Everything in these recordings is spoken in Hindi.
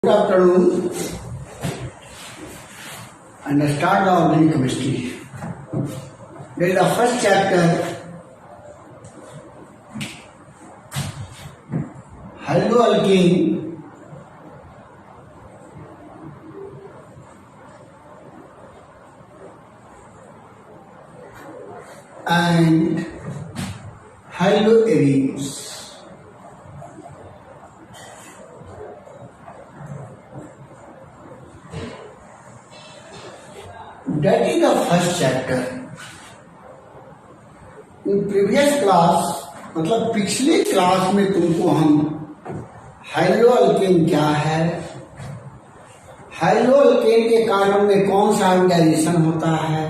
Good afternoon, and I start the organic chemistry. There is the first chapter, haloalkane, and haloarenes. That is the first chapter. In previous class, मतलब पिछले क्लास में तुमको हम हाइड्रोअल्केन क्या है, हाइड्रोअल्केन के कार्बन में कौन सा हाइब्रिडाइजेशन होता है,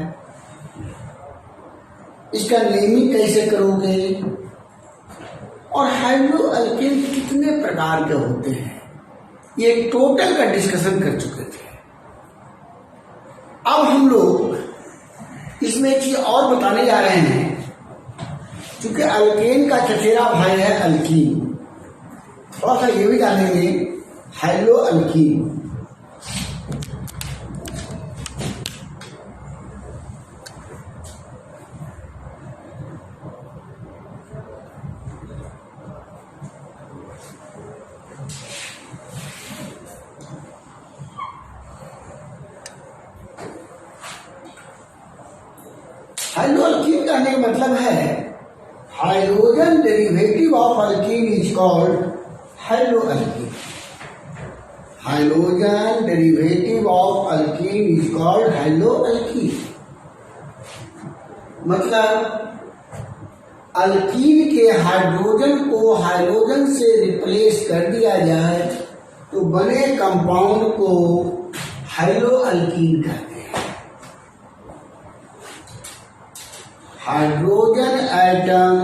इसका नेमिंग कैसे करोगे, और हाइड्रोअल्केन कितने प्रकार के होते हैं, ये टोटल का डिस्कशन कर चुके थे। अब हम लोग इसमें एक चीज और बताने जा रहे हैं। क्योंकि अल्केन का चचेरा भाई है अल्कीन, थोड़ा सा ये भी जानेंगे हाइड्रोअल्कीन। हाइड्रोअल्कीन कहने का मतलब है hydrogen derivative of alkene is called hydroalkene. Hydrogen derivative of alkene is called hydroalkene. मतलब अल्कीन के हाइड्रोजन को हाइड्रोजन से रिप्लेस कर दिया जाए तो बने कंपाउंड को हाइड्रोअल्कीन कहते हैं। Hydrogen atom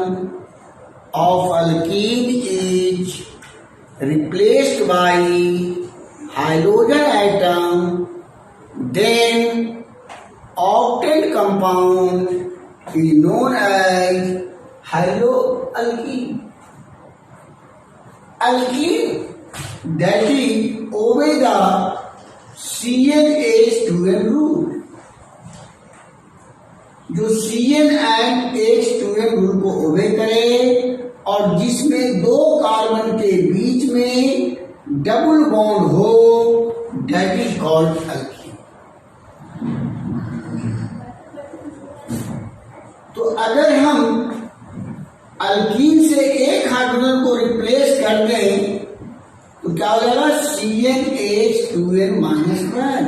of alkene is replaced by hydrogen atom, then octet compound is known as hydroalkene. Alkene that is obey the CnH2n rule, जो Cn एंड H2n रूल को ओबे करे और जिसमें दो कार्बन के बीच में डबल बॉन्ड हो, दैट इज कॉल्ड अल्कीन। तो अगर हम अल्कीन से एक हाइड्रोजन को रिप्लेस कर दें तो क्या हो जाएगा, CnH2n -1,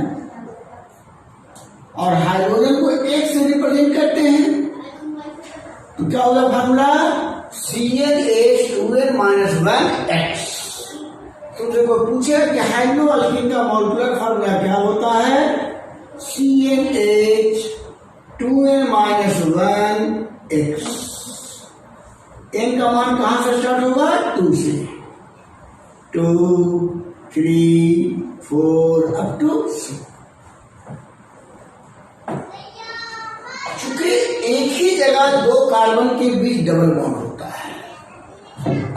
और हाइड्रोजन को एक से रिप्रेजेंट करते हैं तो क्या होगा फार्मूला, CnH2n -1X। तुमसे कोई पूछे कि हाइड्रोअल्कीन का मॉलिक्यूलर फार्मूला क्या होता है, CnH2n -1X। n का मान कहां से स्टार्ट होगा, 2 से, 2, 3, 4 अप टू 6। चूंकि एक ही जगह दो कार्बन के बीच डबल बॉन्ड होता है,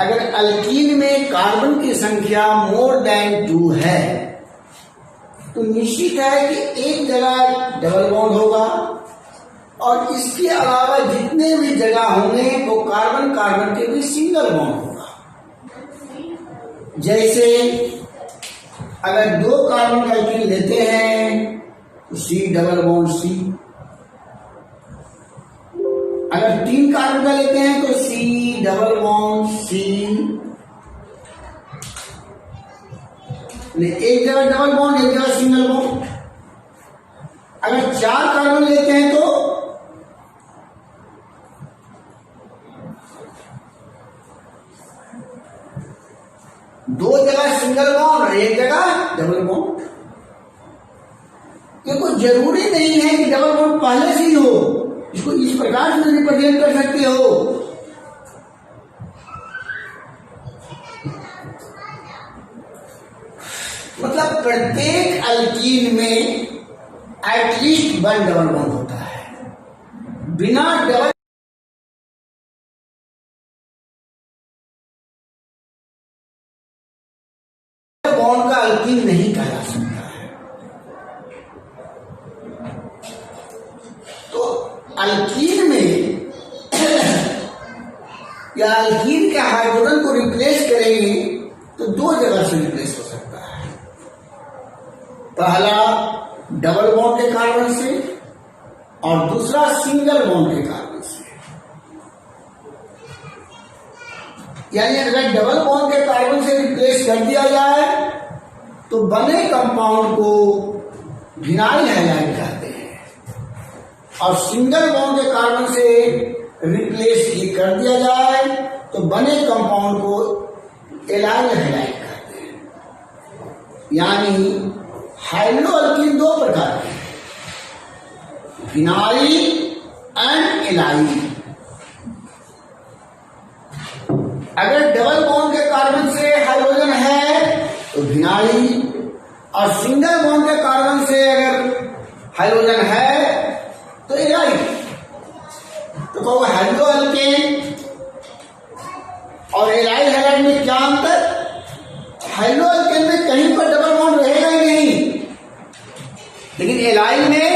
अगर अल्कीन में कार्बन की संख्या मोर देन 2 है तो निश्चित है कि एक जगह डबल बॉन्ड होगा, और इसके अलावा जितने भी जगह होंगे वो कार्बन कार्बन के बीच सिंगल बॉन्ड होगा। जैसे अगर दो कार्बन का अल्कीन लेते हैं तो C डबल बॉन्ड C, अगर 3 कार्बन का लेते हैं तो C डबल बॉन्ड C, एक जगह डबल बॉन्ड एक जगह सिंगल बॉन्ड। अगर 4 कार्बन लेते हैं तो दो जगह सिंगल बॉन्ड और एक जगह डबल बॉन्ड। ये कोई जरूरी नहीं है कि डबल बॉन्ड पहले से ही हो, इसको इस प्रकार से रिप्रेजेंट कर सकते हो। मतलब प्रत्येक अल्कीन में एटलीस्ट 1 डबल बॉन्ड होता है, बिना डबल बॉन्ड का अल्कीन नहीं कहला सकता है। तो अल्कीन में या अल्कीन के हाइड्रोजन को रिप्लेस करेंगे तो दो जगह से रिप्लेस हो सकता है। पहला डबल बॉन्ड के कार्बन से और दूसरा सिंगल बॉन्ड के कार्बन से। यानी अगर डबल बॉन्ड के कार्बन से रिप्लेस कर दिया जाए तो बने कंपाउंड को विनाइल हैलाइड कहते हैं और सिंगल बॉन्ड के कार्बन से रिप्लेस कर दिया जाए तो बने कंपाउंड को एलाइल हैलाइड कहते हैं। यानी हाइड्रोअल्कीन दो प्रकार के, विनाइल एंड एलाइल। अगर डबल बॉन्ड के कार्बन से हाइड्रोजन है तो विनाइल और सिंगल बॉन्ड के कार्बन से अगर हाइड्रोजन है तो एलाइल। तो कहो हाइड्रोअल्केन और एलाइल हैलाइड में क्या अंतर? हाइड्रोअल्केन में कहीं पर डबल बॉन्ड रहेगा ही नहीं, लेकिन एलाइल में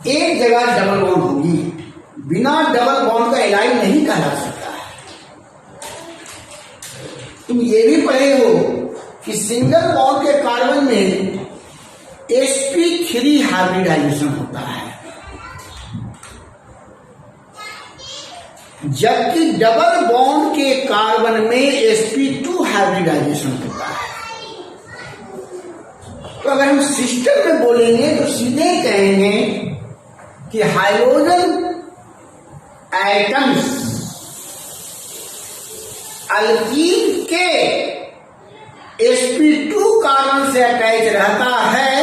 एक जगह डबल बॉन्ड होगी। बिना डबल बॉन्ड का एलाइल नहीं कहला सकता है। तुम ये भी पढ़े हो कि सिंगल बॉन्ड के कार्बन में sp3 हाइब्रिडाइजेशन होता है, जबकि डबल बॉन्ड के कार्बन में sp2 हाइब्रिडाइजेशन होता है। तो अगर हम सिस्टम में बोलेंगे तो सीधे कहेंगे कि हाइड्रोजन एटम्स अल्कीन के sp2 कार्बन से अटैच रहता है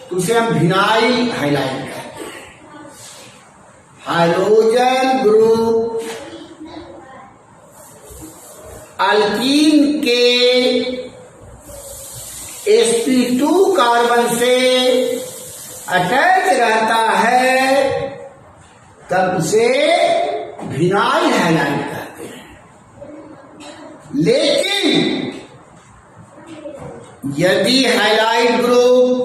तो उसे हम विनाइल हैलाइड कहते हैं। हाइड्रोजन ग्रुप अल्कीन के sp2 कार्बन से अटैच रहता है तब उसे विनाइल हैलाइड कहते हैं। लेकिन यदि हैलाइड ग्रुप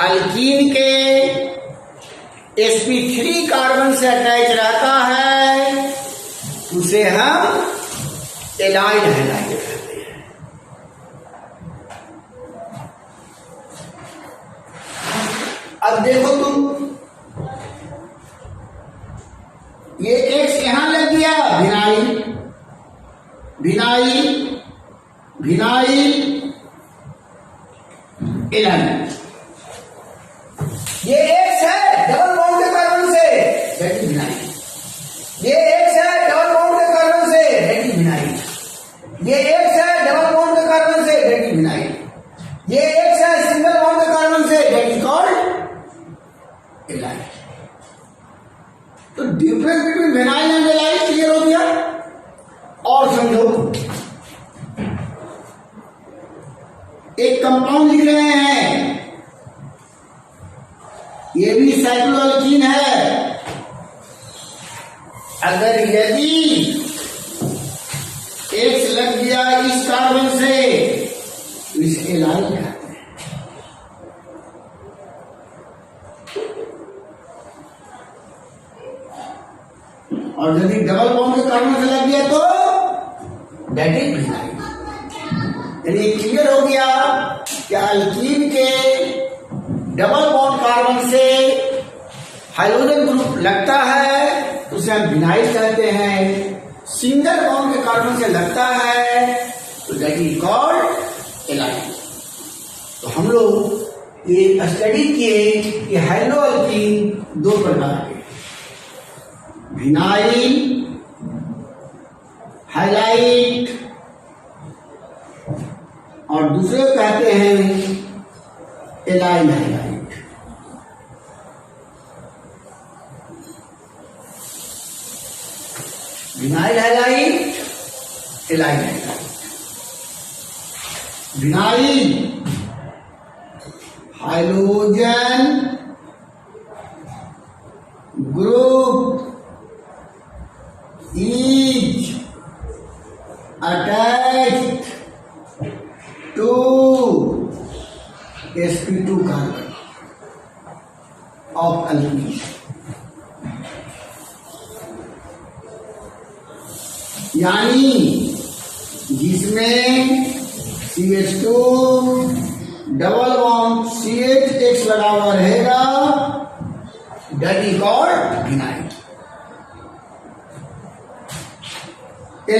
अल्कीन के sp3 कार्बन से अटैच रहता है उसे हम एलाइल हैलाइड कहते हैं। अब देखो तुम, ये एक्स यहां लग गया, विनाइल विनाइल विनाइल एलाइल। ये एक्स है डबल बॉन्ड के कार्बन से, दैट इज विनाइल। ये एक्स है डबल बॉन्ड के कार्बन से, दैट इज विनाइल। ये एक्स है डबल बॉन्ड के कार्बन से, दैट इज विनाइल। ये एक्स है सिंगल बॉन्ड के कार्बन से, दैट इज कॉल्ड एलाइल। तो difference between vinyl and allyl clear हो गया। और समझो, एक कंपाउंड लिख रहे हैं, ये भी साइक्लोअल्कीन है। अगर यदि एक्स लग गया इस कार्बन से तो इसे एलाइल कहते हैं। और यदि डबल बॉन्ड के कार्बन से लग गया तो दैट इज विनाइल। यानी क्लियर हो गया कि अल्कीन के डबल बॉन्ड कार्बन से हाइड्रोजन ग्रुप लगता है तो उसे हम विनाइल कहते हैं। सिंगल बॉन्ड के कार्बन से लगता है तो दैट इज कॉल्ड एलाइल। तो हम लोग ये स्टडी किए कि हाइड्रोअल्कीन दो प्रकार के, विनाइल हैलाइड और दूसरे कहते हैं allyl halide. Vinyl halide, allyl halide. Vinyl hydrogen group is attached to sp2 carbon of alkene, यानी जिसमें CH2 डबल बॉन्ड CH लगा हुआ रहेगा, that is called vinyl. Li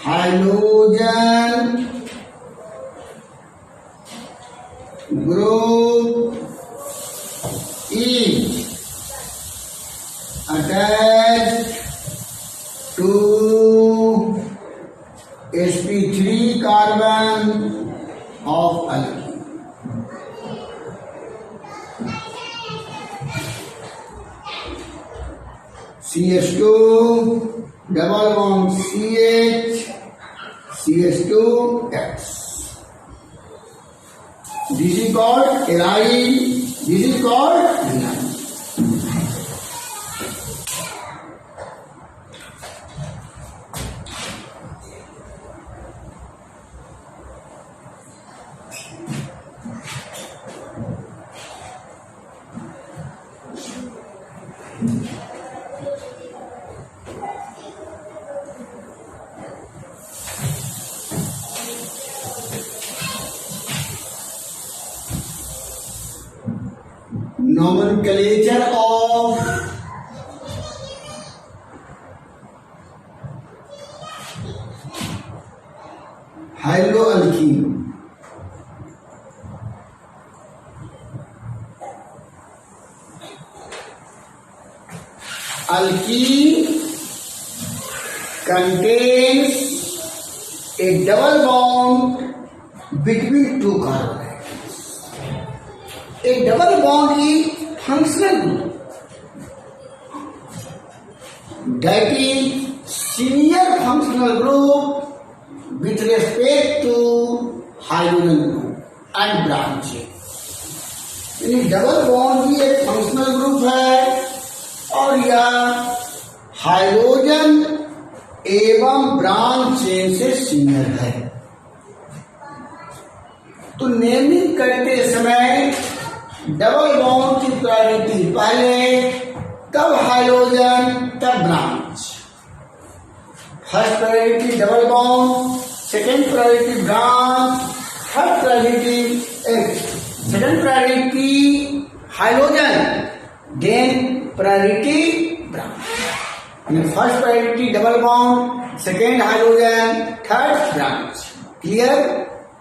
hydrogen group is attached to sp3 carbon of alkene. CH2 double bond CH CH2X. This is called allyl. This is called vinyl. Nomenclature of haloalkene. Alkene contains a double bond between two carbons. A double bond is functional group, that is senior functional group with respect to hydrogen group and branches. यानी डबल बॉन्ड भी एक फंक्शनल ग्रुप है और यह हाइड्रोजन एवं ब्रांच चेन से सीनियर है। तो नेमिंग करते समय डबल बॉन्ड की प्रायोरिटी पहले, तब हाइड्रोजन, तब branch. First priority double bond, second priority branch, third priority second priority hydrogen, then priority branch. First priority double bond, second hydrogen, third branch. Clear?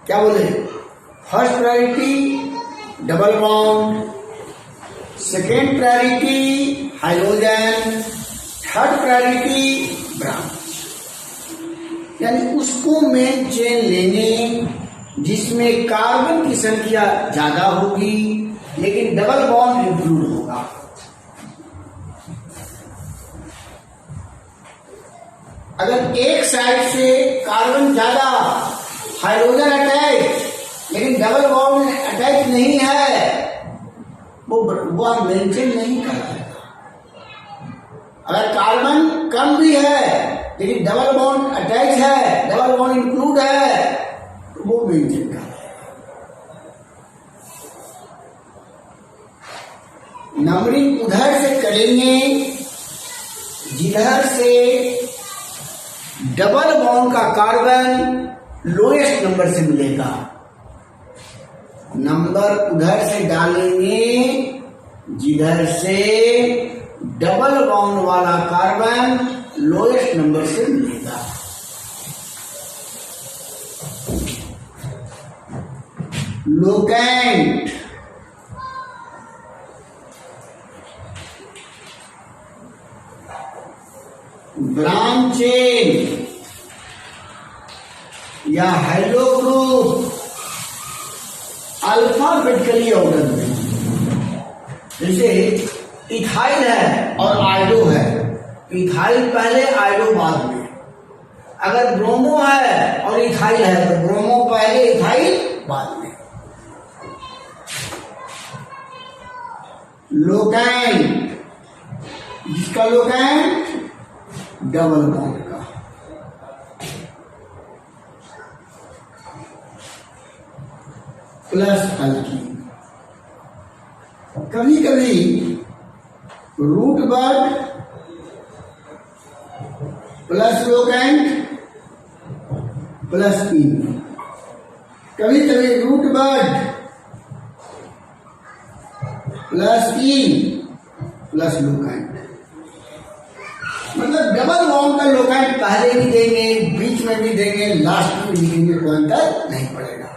क्या बोले? First priority double bond, second priority hydrogen, third priority branch. यानी उसको मेन चेन लेने जिसमें कार्बन की संख्या ज्यादा होगी लेकिन डबल बॉन्ड इंक्लूड होगा। अगर एक साइड से कार्बन ज्यादा, हाइड्रोजन अटैच लेकिन डबल बॉन्ड अटैच नहीं है, वो मेंशन नहीं कर पाएगा। अगर कार्बन कम भी है लेकिन डबल बॉन्ड अटैच है, डबल बॉन्ड इंक्लूड है, तो वो मेंशन कर पाएगा। नंबरिंग उधर से करेंगे जिधर से डबल बॉन्ड का कार्बन लोएस्ट नंबर से मिलेगा। नंबर उधर से डालेंगे जिधर से डबल बॉन्ड वाला कार्बन लोएस्ट नंबर से मिलेगा। लोकेंट ब्रांच चेन या हेलो ग्रुप अल्फाबेटिकली ऑर्डर में, जैसे इथाइल है और आयोडो है, इथाइल पहले आयोडो बाद में। अगर ब्रोमो है और इथाइल है तो ब्रोमो पहले इथाइल बाद में। लोकेंट, जिसका लोकेंट डबल बॉन्ड का। Plus alkene. कभी कभी root word plus locant plus ene, कभी कभी root word plus ene plus locant. मतलब डबल बॉन्ड का लोकेंट पहले भी देंगे, बीच में भी देंगे, लास्ट में भी देंगे, कोई अंतर नहीं पड़ेगा।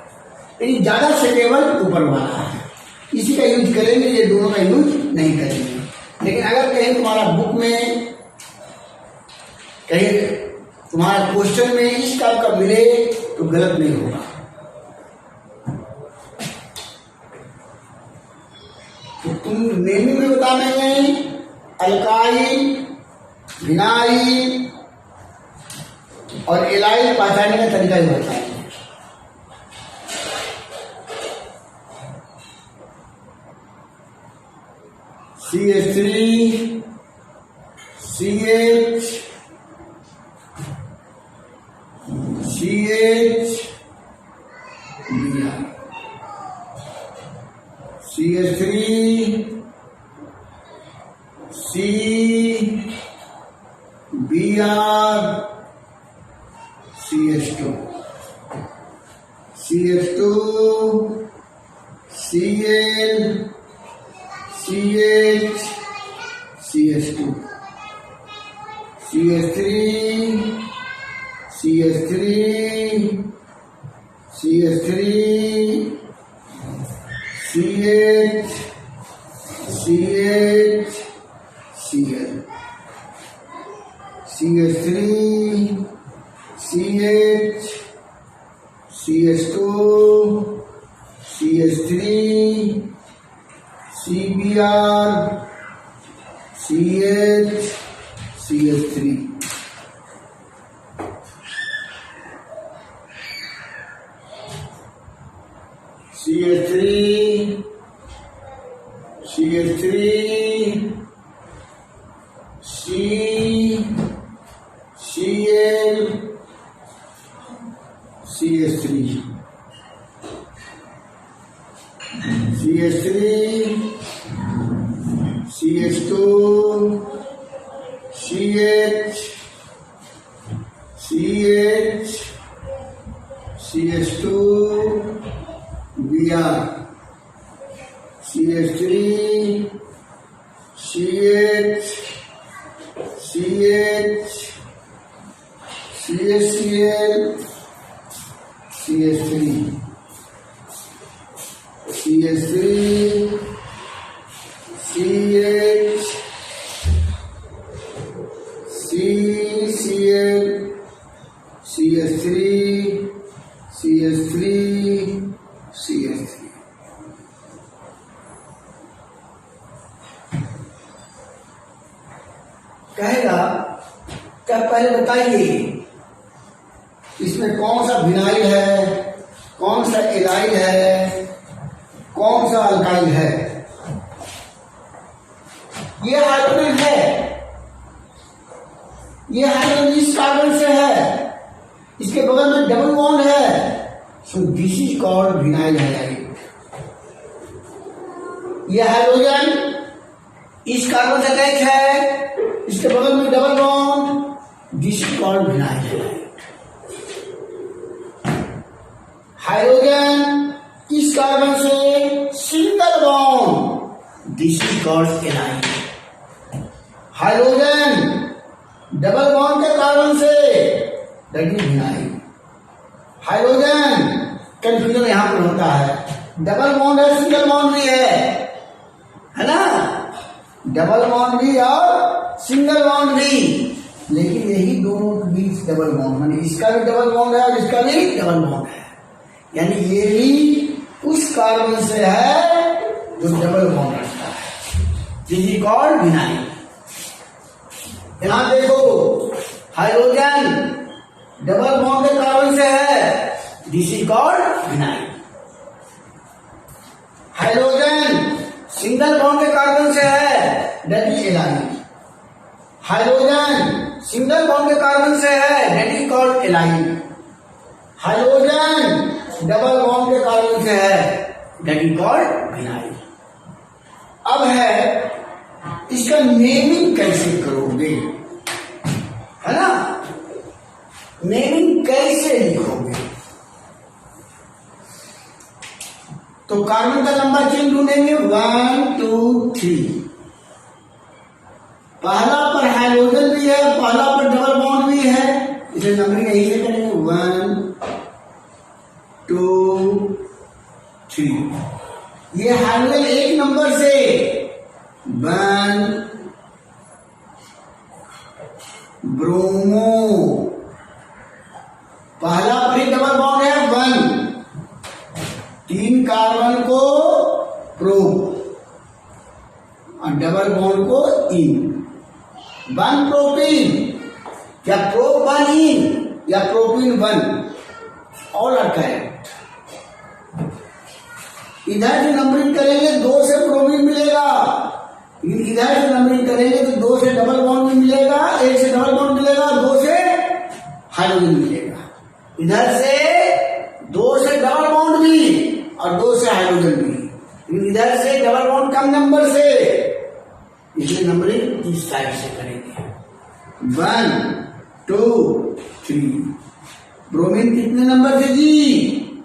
लेकिन ज्यादा सेटेबल ऊपर वाला है, इसी का यूज करेंगे, ये दोनों का यूज नहीं करेंगे। लेकिन अगर कहीं तुम्हारा बुक में, कहीं तुम्हारा क्वेश्चन में इस टाइप का मिले तो गलत नहीं होगा। तो तुम नेमिंग में बताएंगे अल्काइल, विनाइल और एलाइल पहचानने का तरीका ही बताएंगे। CH3 CH CH Br, CH3 C Br CH2 CH2 Cl CH CH2 CH3 CH3 CH3 CH CH Cl CH3 CH CH2 CH3 CBr CH CH3। CH3 CH3 C Cl CH3 CH3 CH2 CH CH CH2 Br CH3 CH CH CHCl CH3 CH3 CH CCl CH3 CH3 CH3। कहेगा क्या, पहले बताइए इसमें कौन सा विनाइल है, कौन सा एलाइल है, कौन सा अल्काइल है। ये हाइड्रोजन है, ये हाइड्रोजन इस कार्बन से है, इसके बगल में डबल बॉन्ड है, so this is called vinyl halide. ये हाइड्रोजन इस कार्बन से अटैच है, इसके बगल में double bond, this is called vinyl halide. Hydrogen इस कार्बन से single bond, this is called allied. Hydrogen double bond के कार्बन से, that is vinyl. Hydrogen confusion यहां पर होता है, डबल बॉन्ड है, सिंगल बॉन्ड भी है ना, डबल बॉन्ड भी और सिंगल बॉन्ड भी, लेकिन यही दोनों के बीच डबल बॉन्ड, माने इसका भी डबल बॉन्ड है और इसका भी डबल बॉन्ड है, यानी ये भी उस कार्बन से है जो डबल बॉन्ड रखता है, दिस इज कॉल्ड विनाइल। यहां देखो हाइड्रोजन डबल बॉन्ड के कार्बन से है, this is called vinyl. Hydrogen single bond के कार्बन से है, that is allyl. Hydrogen single bond के कार्बन से है, that is called allyl. Hydrogen double bond के कार्बन से है, दैट इज कॉल्ड विनाइल। अब है इसका नेमिंग कैसे करोगे, है ना, नेमिंग कैसे लिखोगे। तो कार्बन का नंबर चेन ढूंढेंगे 1 2 3। पहला पर हाइड्रोजन भी है, पहला पर डबल बॉन्ड भी है, इसे नंबरिंग यही से करेंगे 1 2 3। ये हाइड्रोजन एक नंबर से 1 ब्रोमो, पहला पर ही डबल बॉन्ड है 1, 3 कार्बन को प्रो और डबल बॉन्ड को इन, 1 प्रोपीन या प्रो 1 इन या प्रोपीन 1, ऑल आर करेक्ट। इधर से नंबरिंग करेंगे 2 से प्रोपीन मिलेगा, इधर से नंबरिंग करेंगे तो 2 से डबल बॉन्ड भी मिलेगा, 1 से डबल बॉन्ड मिलेगा, 2 से हाइड्रोजन मिलेगा। इधर से 2 से डबल बॉन्ड भी और 2 से हाइड्रोजन भी, इधर से डबल बॉन्ड कम नंबर से, इसलिए नंबरिंग इस टाइप से करेंगे 1 2 3। ब्रोमीन कितने नंबर से जी,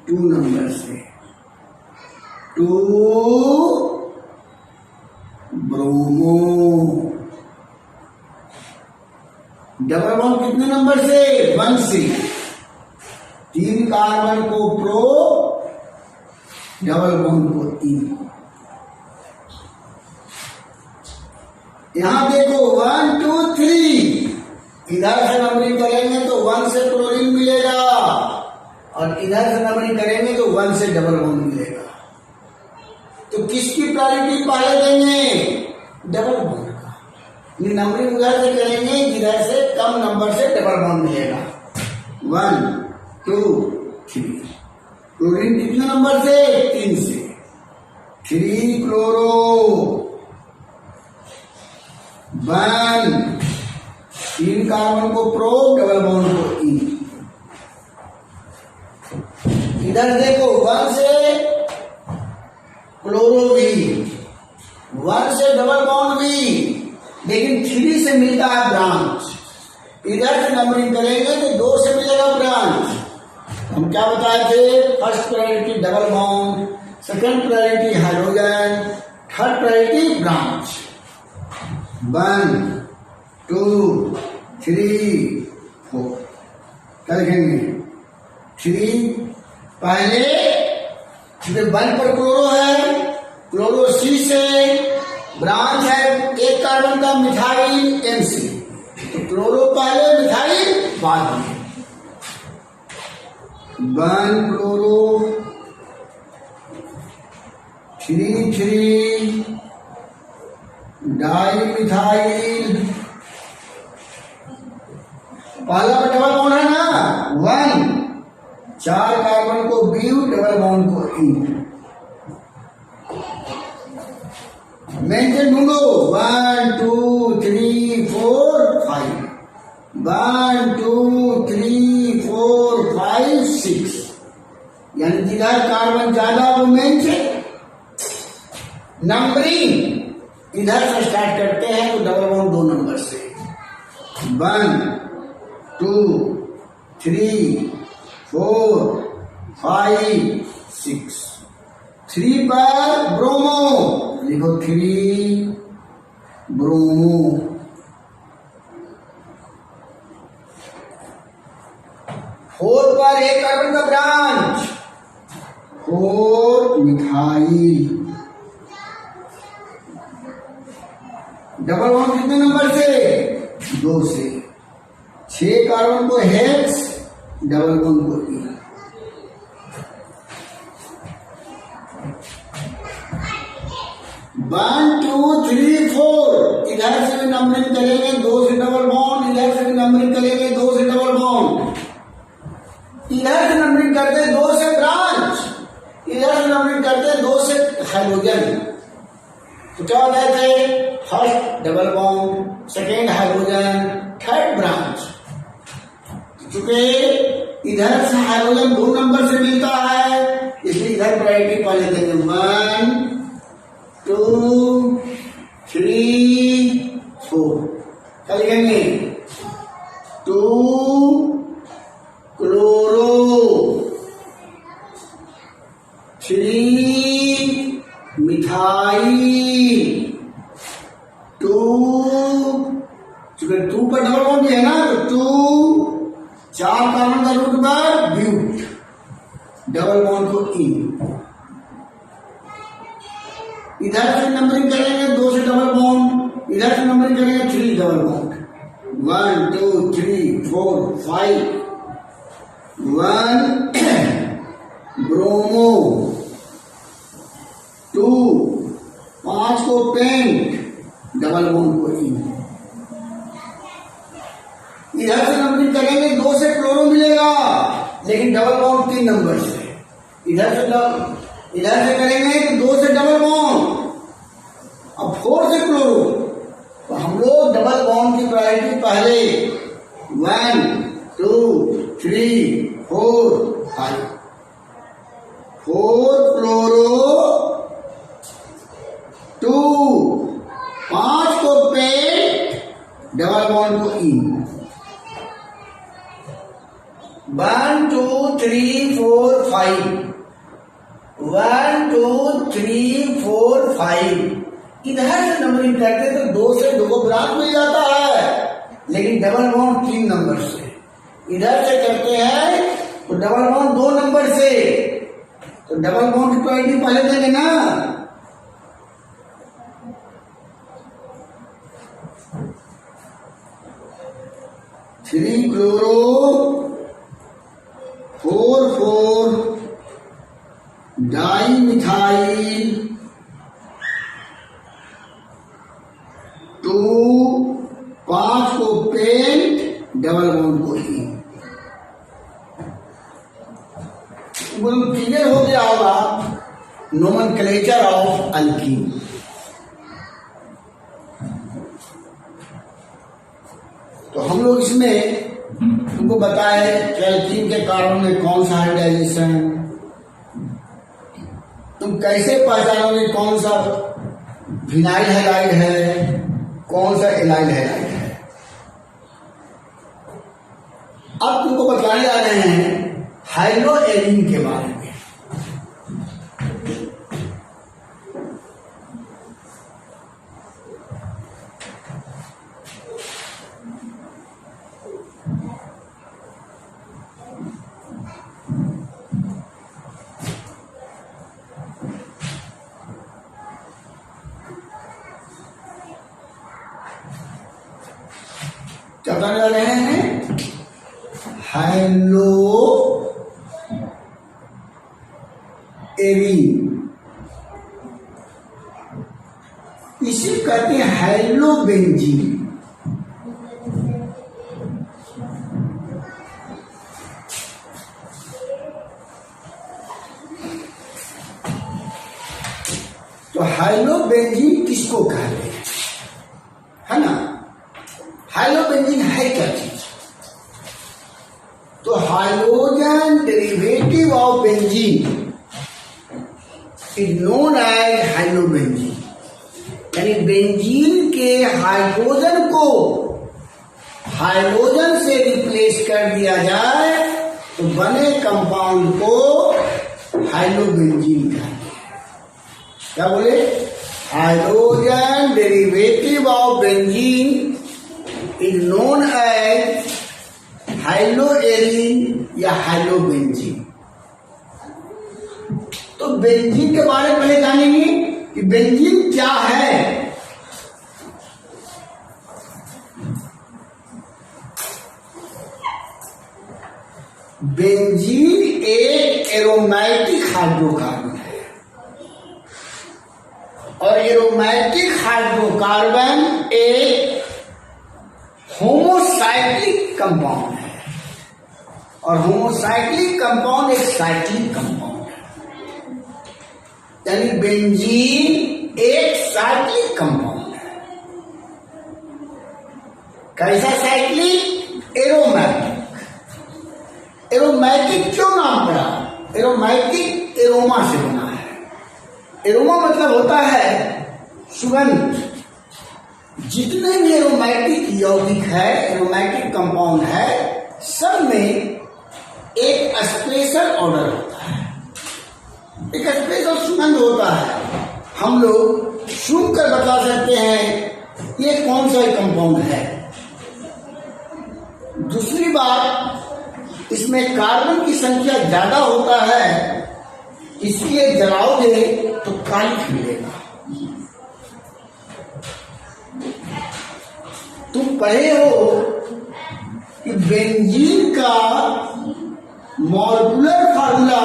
2 नंबर से, 2 ब्रोमो। डबल बॉन्ड कितने नंबर से, 1 से, 3 कार्बन को प्रो, डबल बॉन्ड को इन। यहां देखो 1 2 3, इधर से नंबरिंग करेंगे तो 1 से क्लोरीन मिलेगा और इधर से नंबरिंग करेंगे तो 1 से डबल बॉन्ड मिलेगा। तो किसकी प्रायोरिटी पहले देंगे, डबल बॉन्ड का। ये नंबरिंग उधर से करेंगे जिधर से कम नंबर से डबल बॉन्ड मिलेगा, 1 2 3। क्लोरीन कितने नंबर से, 3 से, 3 क्लोरो 1, 3 कार्बन को प्रो, डबल बॉन्ड को इन। इधर देखो 1 से क्लोरो भी, 1 से डबल बॉन्ड भी, लेकिन 3 से मिलता है ब्रांच। इधर से नंबरिंग करेंगे तो 2 से मिलेगा ब्रांच। हम क्या बताए थे, first priority double bond, second priority hydrogen, third priority branch. 1 2 3 4। क्या लिखेंगे, 3 पहले 1 पर क्लोरो है, क्लोरो सी से, ब्रांच है 1 कार्बन का मिथाइल MC, तो क्लोरो पहले मिथाइल बाद में, 1 क्लोरो 3 3 डाई मिथाइल, पहला पर डबल बॉन्ड है ना 1, 4 कार्बन को ब्यू, डबल बॉन्ड को इन। मेंशन ढूंढो 1 2 3 4 5, 1 2 3 4 5 6, यानी जिधर कार्बन ज्यादा वो मेंशन। नंबरिंग इधर से स्टार्ट करते हैं तो डबल बॉन्ड 2 नंबर से, 1 2 3 4 5 6। 3 पर ब्रोमो, लिखो 3 ब्रोमो। 4 पर 1 कार्बन का ब्रांच, 4 मिथाइल। डबल बॉन्ड कितने नंबर से, 2 से, 6 कार्बन को हेक्स, डबल बॉन्ड को ई। 1 2 3 4, इधर से भी नंबरिंग करेंगे 2 से डबल बॉन्ड, इधर से भी नंबरिंग करेंगे 2 से डबल बॉन्ड, इधर से नंबरिंग करते 2 से ब्रांच, इधर से नंबरिंग करते 2 से हाइड्रोजन। तो क्या होता है, first double bond, second hydrogen, third branch. चूंकि इधर से हाइड्रोजन 2 नंबर से मिलता है, इसलिए इधर प्रायोरिटी पहले देंगे 1 2 3 4 क्या लिखेंगे 2 क्लोरो 3 मिथाइल 2 चूंकि 2 पर डबल बॉन्ड भी है ना तो 2 4 कार्बन का रूट पर ब्यूट डबल बॉन्ड को इन इधर से नंबरिंग करेंगे 2 से डबल बॉन्ड इधर से नंबरिंग करेंगे 3 डबल बॉन्ड 1 2 3 4 5 1 ब्रोमो 2 5 को पेंट डबल बॉन्ड को इन इधर से नंबरिंग करेंगे 2 से क्लोरो मिलेगा लेकिन डबल बॉन्ड 3 नंबर से इधर से करेंगे तो 2 से डबल बॉन्ड अब 4 से क्लोरो तो हम लोग डबल बॉन्ड की प्रायोरिटी पहले 1 2 3 4 5 4 क्लोरो 2 5 को पेट डबल बॉन्ड को इन 1 2 3 4 5 1 2 3 4 5 इधर से नंबरिंग करते तो 2 से 2 को ब्रांच मिल जाता है लेकिन डबल बॉन्ड 3 नंबर से इधर से करते हैं तो डबल बॉन्ड 2 नंबर से तो डबल बॉन्ड की प्रायोरिटी पहले देंगे ना थ्री क्लोरो 4 4 डाई मिथाइल 2 5 को पेंट डबल बॉन्ड को ही क्लियर हो गया होगा नोमेनक्लेचर ऑफ अल्कीन तो हम लोग इसमें तुमको बताए कि अल्कीन के कार्बन में कौन सा हाइब्रिडाइजेशन तुम कैसे पहचानोगे कौन सा विनाइल हैलाइड है कौन सा एलाइल हैलाइड है अब तुमको बताने जा रहे हैं हाइड्रोएलिन के बारे में क्या करने जा रहे हैं हाइलो एरिन इसे कहते हैं हाइलोबेंजीन तो हाइलोबेंजीन किसको कहते हैं है ना हाइलोबेंजीन है क्या चीज तो hydrogen derivative of benzene is known as halobenzene यानी बेंजीन के हाइड्रोजन को हाइड्रोजन से रिप्लेस कर दिया जाए तो बने कंपाउंड को हाइलोबेंजीन कहते हैं क्या बोले hydrogen derivative of benzene is known as haloarene या हाइलोबेंजीन तो बेंजीन के बारे में पहले जानेंगे कि बेंजीन क्या है बेंजीन एक एरोमेटिक हाइड्रोकार्बन है और एरोमेटिक हाइड्रोकार्बन एक होमोसाइक्लिक कंपाउंड है और होमोसाइक्लिक कंपाउंड एक साइक्लिक कंपाउंड है यानी बेंजीन एक साइक्लिक कंपाउंड है कैसा साइक्लिक एरोमेटिक एरोमेटिक क्यों नाम पड़ा एरोमा से बना है। एरोमा मतलब होता है सुगंध। जितने भी एरोमेटिक यौगिक है, एरोमेटिक कंपाउंड है, सब में एक स्पेशल ऑर्डर होता है, एक स्पेशल सुगंध होता है। हम लोग सुनकर बता सकते हैं ये कौन सा कंपाउंड है। दूसरी बात, इसमें कार्बन की संख्या ज्यादा होता है, इसलिए जलाओगे तो कालिख मिलेगा। तुम पढ़े हो कि बेंजीन का मॉलिक्यूलर फार्मूला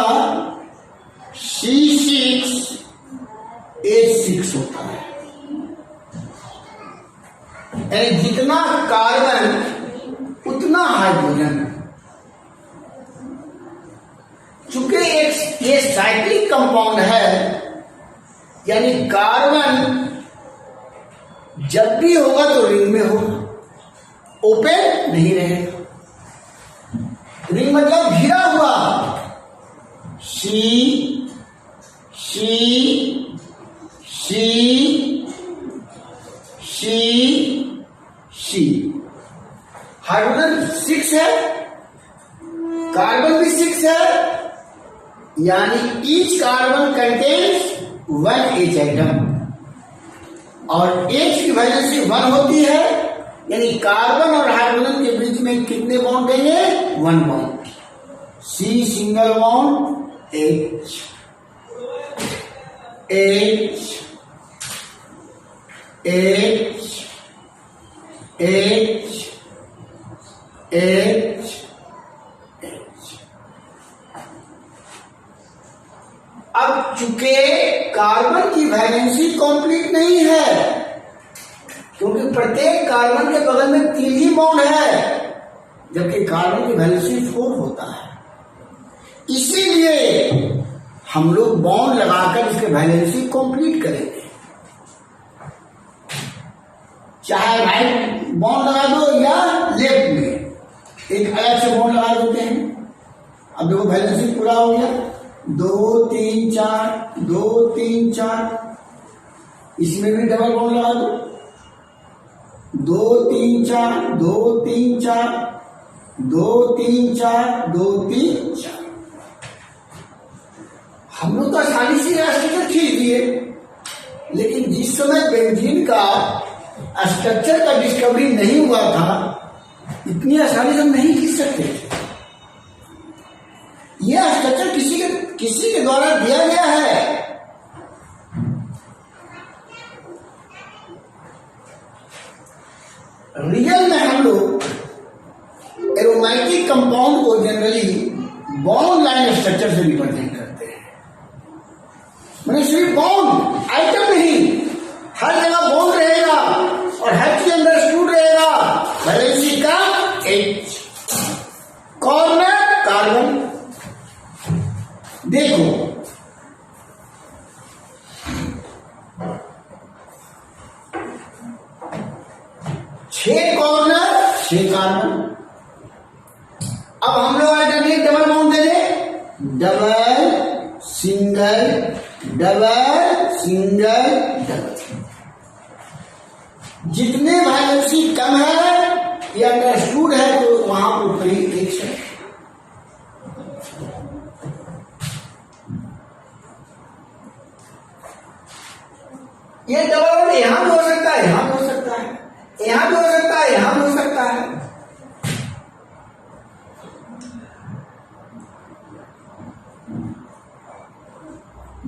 C6H6 होता है। यानी जितना कार्बन उतना हाइड्रोजन। चूंकि ये साइक्लिक कंपाउंड है, यानी कार्बन जब भी होगा तो रिंग में होगा, ओपन नहीं रहेगा। रिंग मतलब घिरा हुआ। सी हाइड्रोजन 6 है, कार्बन भी 6 है, यानी each carbon contains 1 H atom, और H की वैलेंसी 1 होती है, यानी कार्बन और हाइड्रोजन के बीच में कितने बॉन्ड देंगे? 1 bond. C single bond H H H H H H। अब चूंकि कार्बन की वैलेंसी कंप्लीट नहीं है, क्योंकि प्रत्येक कार्बन के बगल में 3 ही बॉन्ड है, जबकि कार्बन की वैलेंसी 4 होता है। इसीलिए हम लोग बॉन्ड लगाकर इसके वैलेंसी कंप्लीट करेंगे। चाहे राइट बॉन्ड लगा दो या लेफ्ट में एक अलग से बॉन्ड लगा देते हैं। अब देखो वैलेंसी पूरा हो गया, 2 3 4 2 3 4। इसमें भी डबल बॉन्ड लगा दो, 2 3 4 2 3 4 2 3 4 2 3 4। हम लोग तो आसानी से स्ट्रक्चर खींच दिए, लेकिन जिस समय बेंजीन का स्ट्रक्चर का डिस्कवरी नहीं हुआ था, इतनी आसानी से नहीं खींच सकते थे। यह स्ट्रक्चर किसी के द्वारा दिया गया है। रियल में हम लोग एरोमेटिक कंपाउंड को जनरली बॉन्ड लाइन स्ट्रक्चर से रिप्रेजेंट करते हैं। मैंने सिर्फ बॉन्ड आइटम नहीं, हर जगह बॉन्ड रहेगा और हर चीज अंडरस्टूड रहेगा। वैलेंसी का H, कॉर्नर कार्बन। देखो छह कॉर्नर 6 कार्बन। अब हम लोग अल्टरनेट डबल बॉन्ड दे दें, double single double single double. जितने वैलेंसी कम है या अंडरस्टूड है तो वहां पर कोई एक से ये डबल यहां भी हो सकता है, यहां भी हो सकता है, यहां भी हो सकता है, यहां भी हो सकता है।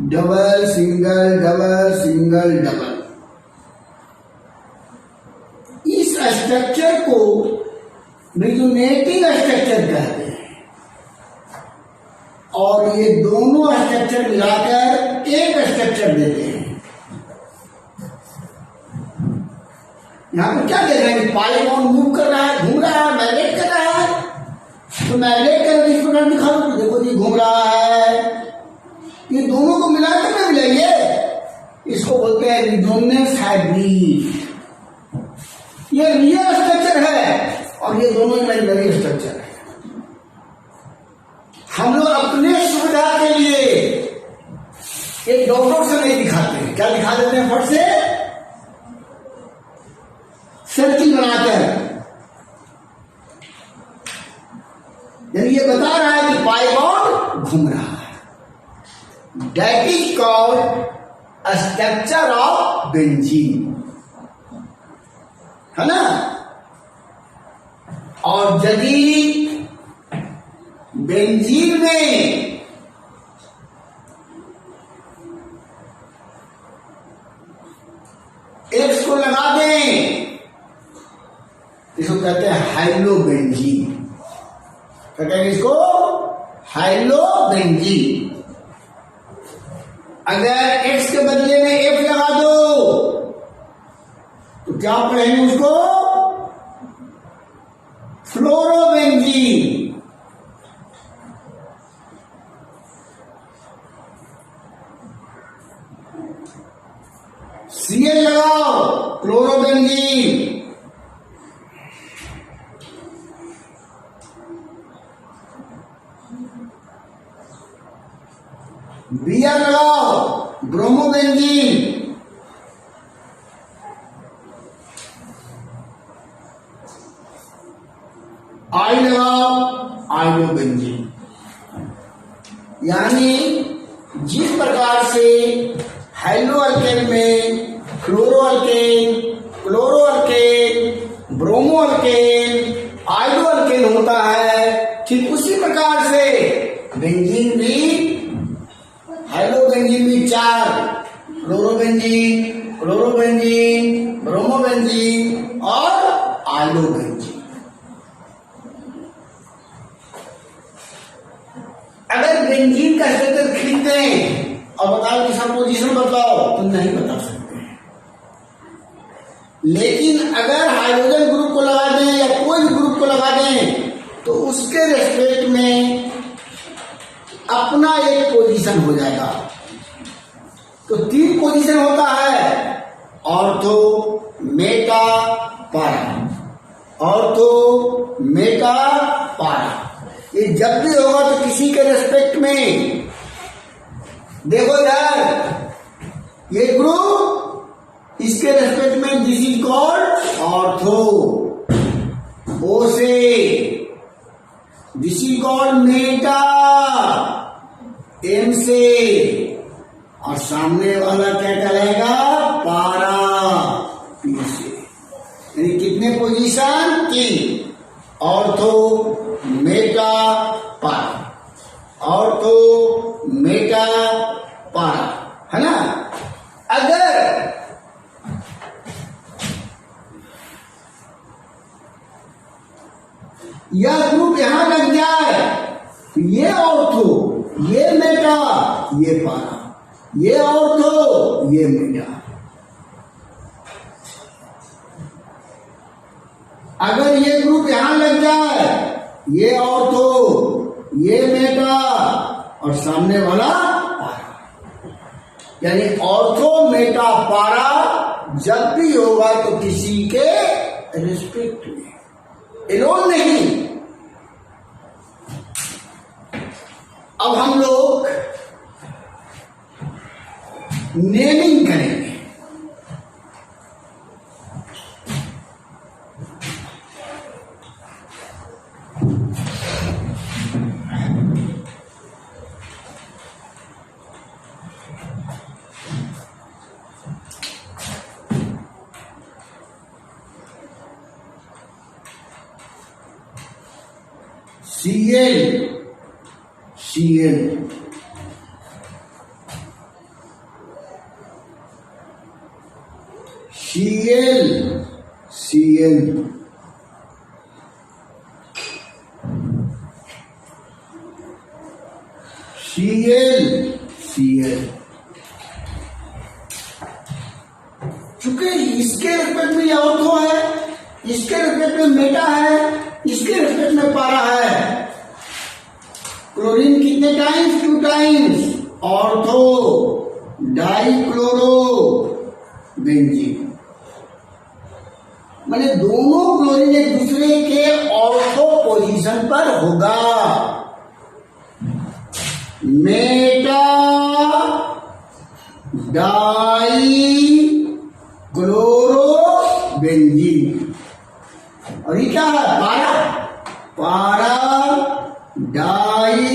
Double single double single double. इस स्ट्रक्चर को रिजोनेटिंग स्ट्रक्चर कहते हैं, और ये दोनों स्ट्रक्चर मिलाकर एक स्ट्रक्चर देते हैं। यहां पर क्या देख रहे हैं? पाई बॉन्ड मूव कर रहा है, घूम रहा है, मैग्नेट कर रहा है। तो मैग्नेट कर इस प्रकार दिखा दो, देखो जी घूम रहा है। ये दोनों को मिलाकर ना मिलाइए, इसको बोलते हैं रिजोनेंस हाइब्रिड। ये रियल स्ट्रक्चर है और ये दोनों इमेजिनरी स्ट्रक्चर है। हम लोग अपने सुविधा के लिए एक डॉक्टर से नहीं दिखाते हैं, क्या दिखा देते हैं फट से, सर्किल बनाते हैं। यानी ये बता रहा है कि पाइबॉन्ड घूम रहा है। That is called structure of benzene, है ना। और यदि बेंजीन में एक्स को लगा दें, इसको कहते हैं हाइलोबेंजीन। क्या कहेंगे इसको? हाइलोबेंजीन। अगर एक्स के बदले में एफ लगा दो तो क्या पढ़ेंगे उसको? फ्लोरोबेंजीन। सीएल लगाओ, क्लोरोबेंजीन। बीआर लगाओ, ब्रोमोबेंजीन। आई लगाओ, आइलोबेंजीन। यानी जिस प्रकार से हाइड्रो अल्केन में fluoro alkane, chloro alkane, bromo alkane, iodo alkane होता है, ठीक उसी प्रकार से बेंजीन भी, हाइड्रोबेंजीन भी 4, फ्लोरोबेंजीन, क्लोरोबेंजीन, ब्रोमोबेंजीन और आइलोबेंजीन। अगर बेंजीन का स्ट्रक्चर खींचते हैं और बताओ कि इसका पोजीशन बताओ, तो नहीं बता सकते हैं। लेकिन अगर हाइड्रोजन ग्रुप को लगा दें या कोई भी ग्रुप को लगा दें तो उसके रेस्पेक्ट में अपना एक पोजीशन हो जाएगा। तो 3 पोजीशन होता है, ऑर्थो, मेटा, पारा। ऑर्थो, मेटा, पारा। ये जब भी होगा तो किसी के रेस्पेक्ट में, देखो यार, ये ग्रुप इसके रेस्पेक्ट में this is called ortho, O से this is called meta, M से, और सामने वाला क्या कहलाएगा? पारा, पी से। यानी कितने पोजीशन? 3, ऑर्थो, मेटा, पारा। ऑर्थो, मेटा, पारा, है ना। अगर यह ग्रुप यहां लग जाए तो ये ऑर्थो, ये मेटा, ये पारा, ये ऑर्थो, ये मेटा। अगर ये ग्रुप यहां लग जाए, ये ऑर्थो, ये मेटा और सामने वाला पारा, यानी ऑर्थो, मेटा, पारा जब भी होगा तो किसी के रिस्पेक्ट में, एलोन नहीं। अब हम लोग नेमिंग करेंगे। Cl, Cl, Cl, Cl, Cl, Cl। चूंकि इसके रिस्पेक्ट में यह ऑर्थो है, इसके रिस्पेक्ट में मेटा है, इसके रिस्पेक्ट में पारा है। क्लोरीन कितने times? 2 times. Ortho, dichloro benzene, माने दोनों क्लोरीन एक दूसरे के ऑर्थो पोजीशन पर होगा। Meta dichlorobenzene. और ये क्या है? पारा, पारा डाई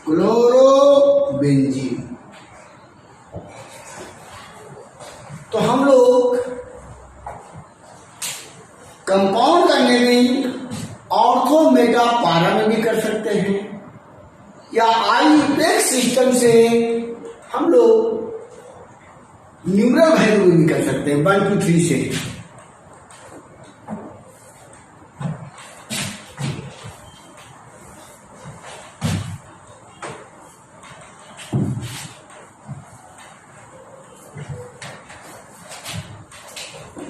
क्लोरोबेंजीन। तो हम लोग कंपाउंड का नेमिंग ऑर्थो मेटा पारा में भी कर सकते हैं, या आईयूपीएसी सिस्टम से हम लोग न्यूमरल वैल्यू भी कर सकते हैं 1 2 3 से।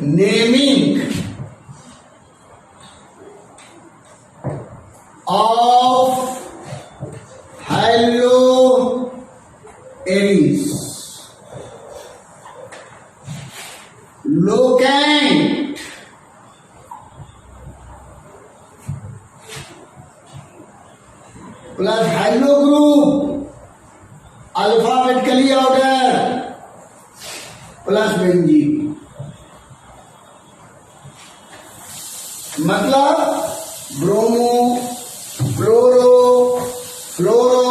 Naming of haloarenes, locant plus halo group alphabetically order plus benzene. मतलब bromo, chloro, fluoro,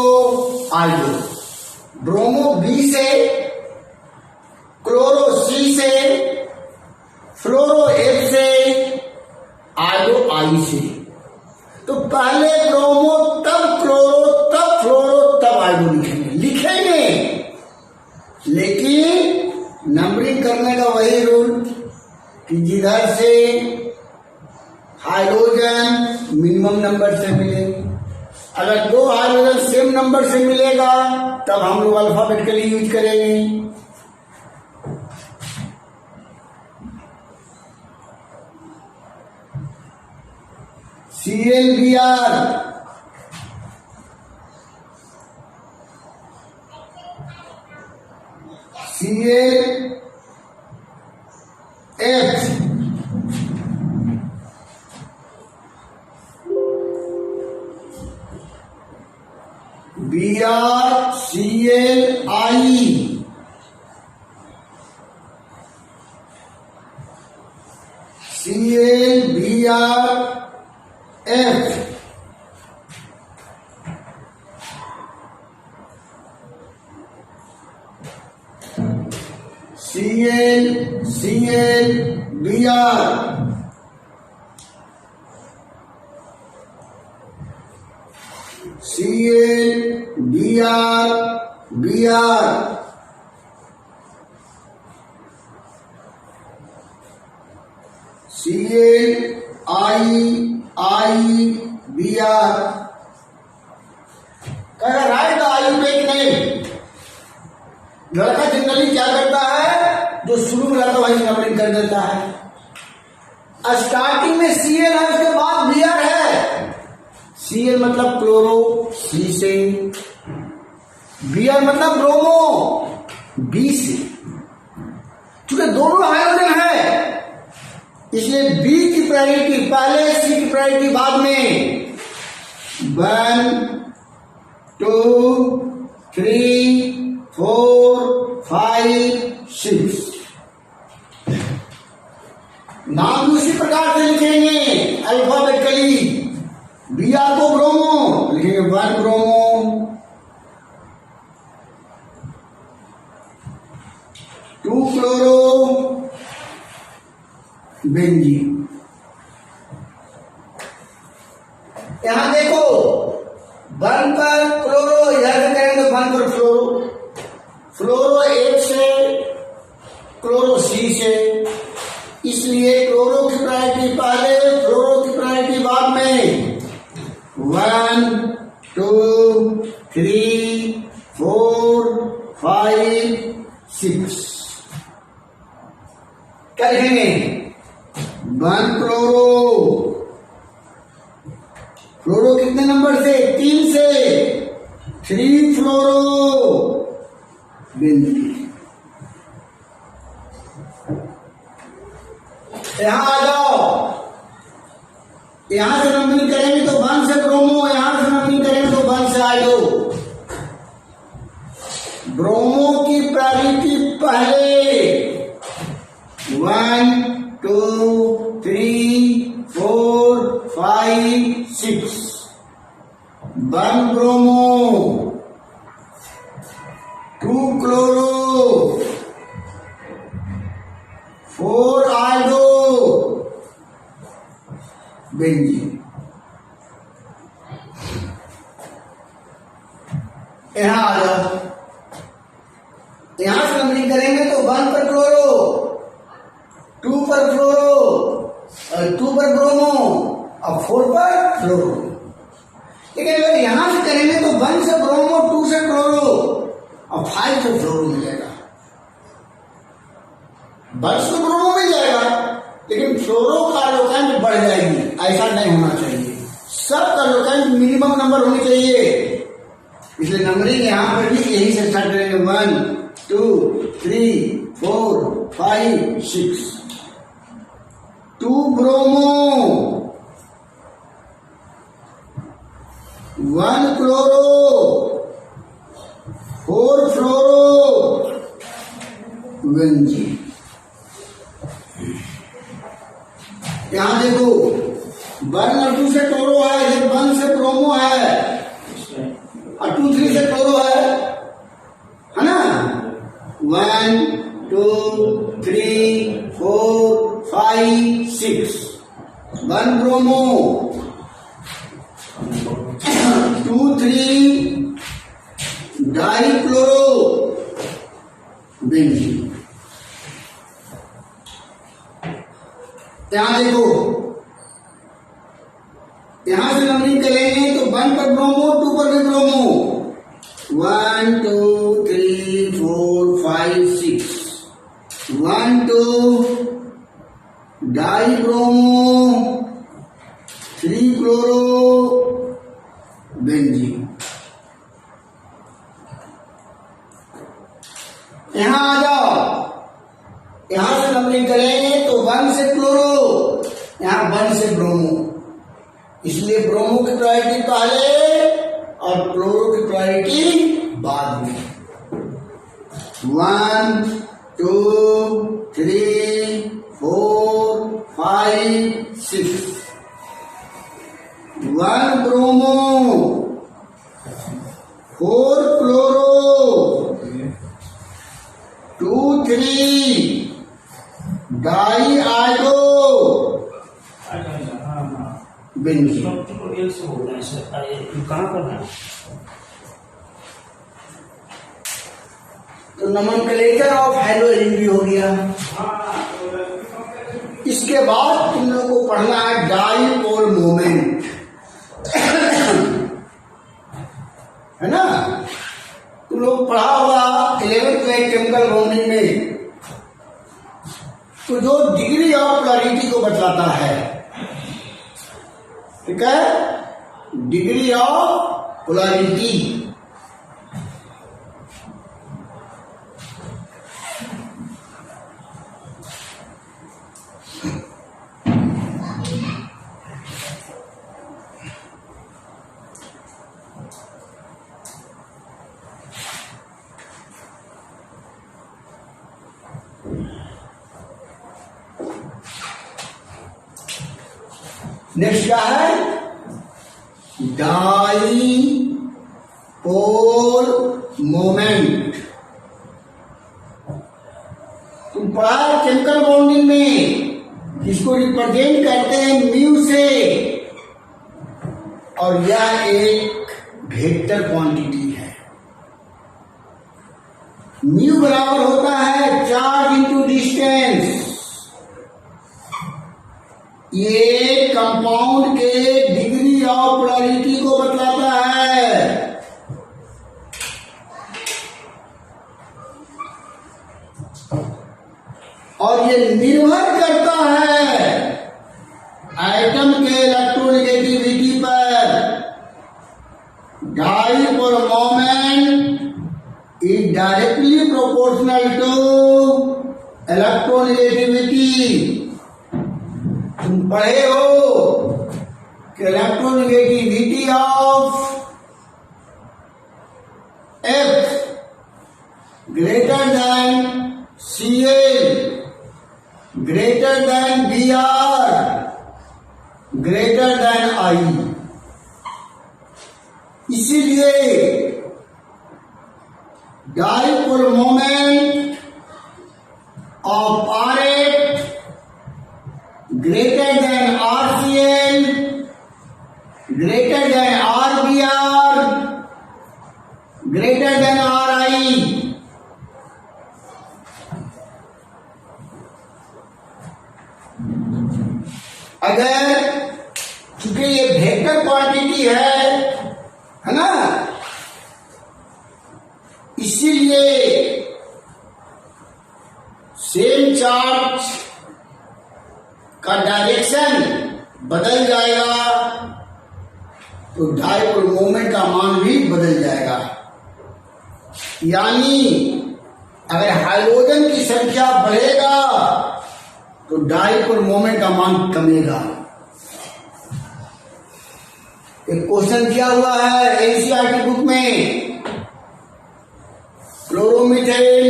iodo. Bromo B से, क्लोरो सी से, फ्लोरो एफ से, आयोडो आई से। तो पहले ब्रोमो, तब क्लोरो, तब फ्लोरो, तब आयोडो लिखेंगे। लेकिन नंबरिंग करने का वही रूल कि जिधर से हाइड्रोजन मिनिमम नंबर से मिले, अगर 2 हाइड्रोजन सेम नंबर से मिलेगा तब हम लोग अल्फाबेटिकली यूज करेंगे। ClBr, ClF, Br, Cl, Br, F, Br, Br, Br। कह राइट आयुर्वेद नहीं, लड़का जनरली क्या करता है, जो शुरू में रहता वही नंबरिंग कर देता है। स्टार्टिंग में Cl है, उसके बाद Br है। Cl मतलब क्लोरो, C से, Br मतलब ब्रोमो, B से। चूंकि दोनों हाइड्रोजन है इसलिए B की प्रायोरिटी पहले, C की प्रायोरिटी बाद में। 1 2 3 4 5 6 नाम उसी प्रकार से लिखेंगे अल्फाबेटिकली। Br को ब्रोमो लिखेंगे 1 ब्रोमो, 2 क्लोरो बेंजीन। यहां देखो 1 पर क्लोरो, याद करेंगे 1 पर फ्लोरो, फ्लोरो एक से, क्लोरो सी से। इसलिए क्लोरो की प्रायोरिटी पहले, फ्लोरो की प्रायोरिटी बाद में। 1 2 3 4 5 6 क्या लिखेंगे? 1 क्लोरो, फ्लोरो कितने नंबर से? 3 से। 3 फ्लोरो बेंजीन। यहां आ जाओ, यहां से नंबरिंग करेंगे तो 1 से ब्रोमो, यहां से नंबरिंग करेंगे तो 1 से आयोडो। ब्रोमो की प्रायोरिटी पहले 1 2 3 4 5 6 1 ब्रोमो 2 क्लोरो 4 आयोडो बेंजीन। यहां आ जाओ, यहां से नंबरिंग करेंगे तो 1 पर क्लोरो, 2 पर फ्लोरो, 2 पर ब्रोमो और 4 पर फ्लोरो। लेकिन अगर यहां से करेंगे तो 1 से ब्रोमो, 2 से क्लोरो और 5 से फ्लोरो मिलेगा। 1 से ब्रोमो मिल जाएगा लेकिन फ्लोरो का लोकेंट बढ़ जाएगी, ऐसा नहीं होना चाहिए। सब का लोकेंट मिनिमम नंबर होनी चाहिए, इसलिए नंबरिंग यहां पर भी यही से स्टार्ट करेंगे 1 2 3 4 5 6। 2 ब्रोमो 1 क्लोरो 4 फ्लोरो बेंजीन। यहां देखो 1 और 2 से क्लोरो है, ये 1 से ब्रोमो है और 2 3 से क्लोरो है ना। 1 2 3 4 5 6 1 ब्रोमो 2 3 डाई क्लोरो बेंजीन। यहां देखो, यहां से नंबरिंग करेंगे तो 1 पर ब्रोमो, 2 पर भी bromo 1 2 3 4 5 6 1 2 die bromo 3 chloro benzene. यहां आ जाओ, यहां से नंबरिंग करेंगे तो 1 से क्लोरो, यहां 1 से ब्रोमो, इसलिए ब्रोमो की प्रायोरिटी पहले और क्लोरो की प्रायोरिटी बाद में। 1 2 3 4 5 6 1 bromo 4 chloro 2 3 diiodobenzene. तो नोमेनक्लेचर ऑफ हैलोजन भी हो गया। इसके बाद तुम लोग को पढ़ना है डाईपोल मोमेंट, है ना। तुम लोग पढ़ा होगा 11th में केमिकल बॉन्डिंग में, तो जो डिग्री ऑफ पोलैरिटी को बतलाता है, ठीक है, डिग्री ऑफ पोलैरिटी। नेक्स्ट क्या है, डाईपोल मोमेंट। तुम पढ़ा केमिकल बॉन्डिंग में, इसको रिप्रेजेंट करते हैं म्यू से, और यह एक वेक्टर क्वांटिटी है। म्यू बराबर होता है चार्ज इंटू डिस्टेंस। ये कंपाउंड के डिग्री ऑफ पोलैरिटी को बतलाता है। और ये निर्भर करता है एटम के इलेक्ट्रोनेगेटिविटी पर। Dipole moment is directly proportional to electronegativity. तुम पढ़े हो कि electronegativity of F greater than CL, greater than BR, greater than I। इसीलिए dipole moment of RF greater than RCL, greater than RBR, greater than RI। अगर चूंकि ये वेक्टर क्वांटिटी है ना, इसीलिए सेम चार्ज का डायरेक्शन बदल जाएगा, तो डाइपोल मोमेंट का मान भी बदल जाएगा। यानी अगर हाइड्रोजन की संख्या बढ़ेगा तो डाइपोल मोमेंट का मान कमेगा। एक क्वेश्चन दिया हुआ है एनसीईआरटी बुक में, क्लोरोमीथेन,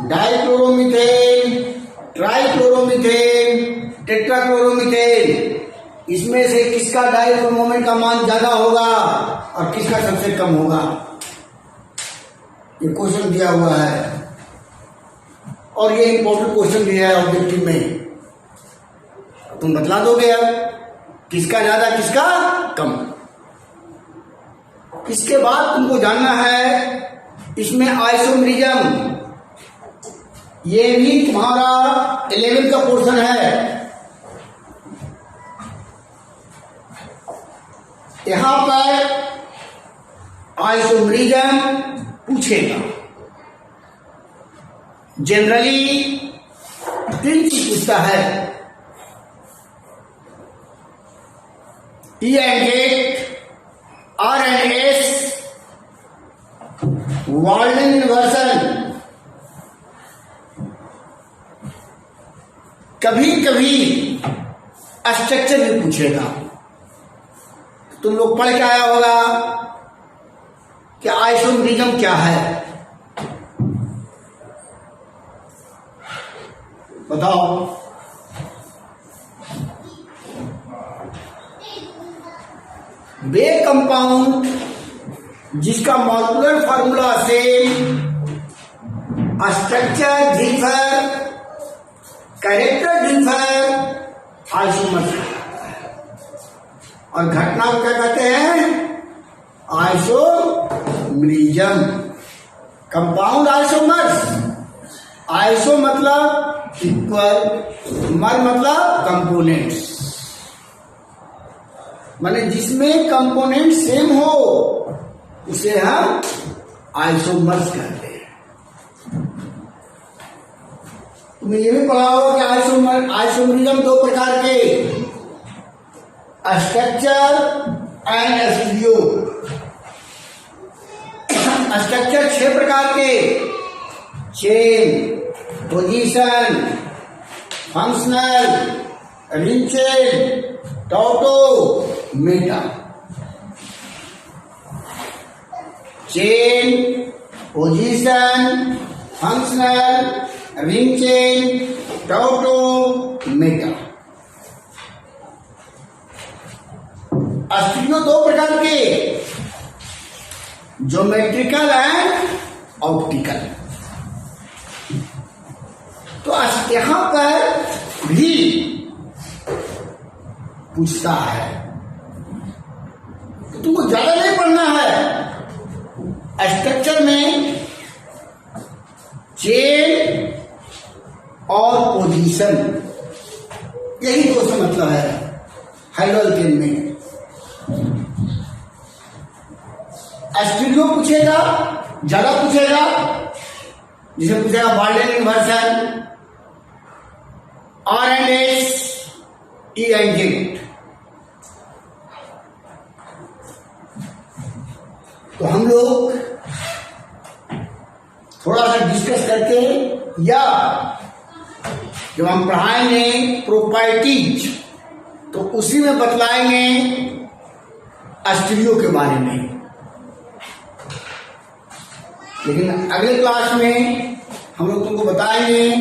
डाइक्लोरोमीथेन, ट्राइक्लोरोमीथेन, टेट्राक्लोरोमीथेन, इसमें से किसका डाइपोल मोमेंट का मान ज्यादा होगा और किसका सबसे कम होगा? ये क्वेश्चन दिया हुआ है और ये इंपॉर्टेंट क्वेश्चन दिया है ऑब्जेक्टिव में। तुम बतला दोगे अब किसका ज्यादा किसका कम। इसके बाद तुमको जानना है इसमें आइसोमरिज्म, ये भी तुम्हारा 11th का पोर्शन है। यहां पर आइसोमरिज्म पूछेगा। जनरली 3 चीज पूछता है, E and H, R and S, Walden inversion. कभी कभी स्ट्रक्चर भी पूछेगा। तुम लोग पढ़ के आया होगा कि आइसोमरिज्म क्या है, बताओ। वे कंपाउंड जिसका molecular formula same, structure differ, character differ, isomers, और घटना को क्या कहते हैं? आइसोमरिज्म। कंपाउंड आइसोमर्स, आइसो मतलब इक्वल, मर मतलब कंपोनेंट्स, माने जिसमें कंपोनेंट सेम हो उसे हम आइसोमर्स कहते हैं। तुमने ये भी पढ़ा होगा कि आइसोमरिज्म 2 प्रकार के, स्ट्रक्चर एंड रेसिड्यू। स्ट्रक्चर 6 प्रकार के, chain, position, functional, ring chain, tauto, meta. Chain, position, functional, ring chain, tauto, meta. Stereo 2 प्रकार के, ज्योमेट्रिकल एंड ऑप्टिकल। तो यहां पर भी पूछता है, तो तुमको ज्यादा नहीं पढ़ना है। स्ट्रक्चर में चेन और पोजीशन, यही 2 से मतलब है हाइड्रोजन में। स्टीरियो पूछेगा, ज्यादा पूछेगा, जिसे पूछेगा Walden inversion, R and S, E and H। तो हम लोग थोड़ा सा डिस्कस करके, या जब हम पढ़ाएंगे प्रॉपर्टीज तो उसी में बतलाएंगे स्टीरियो के बारे में। लेकिन अगले क्लास में हम लोग तुमको बताएंगे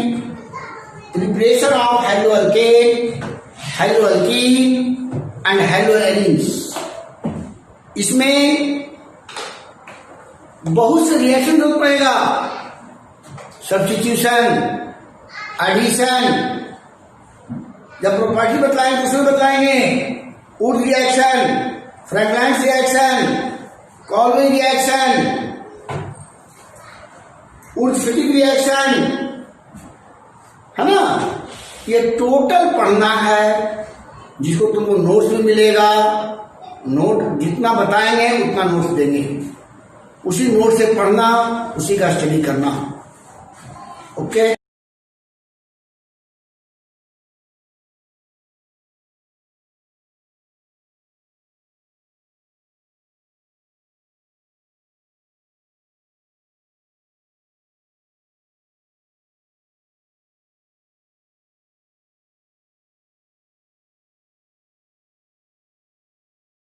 preparation of haloalkane, haloalkene and haloarenes. इसमें बहुत से रिएक्शन जरूरत पड़ेगा, सब्स्टिट्यूशन, एडिशन। जब प्रॉपर्टी बतलाएंगे उसमें बतलाएंगे वुड रिएक्शन, फ्रैगनेंस रिएक्शन, कॉल्विन रिएक्शन, वुड-फिटिक रिएक्शन, है ना। ये टोटल पढ़ना है, जिसको तुमको नोट्स भी मिलेगा। नोट जितना बताएंगे उतना नोट्स देंगे, उसी नोट से पढ़ना, उसी का स्टडी करना। ओके।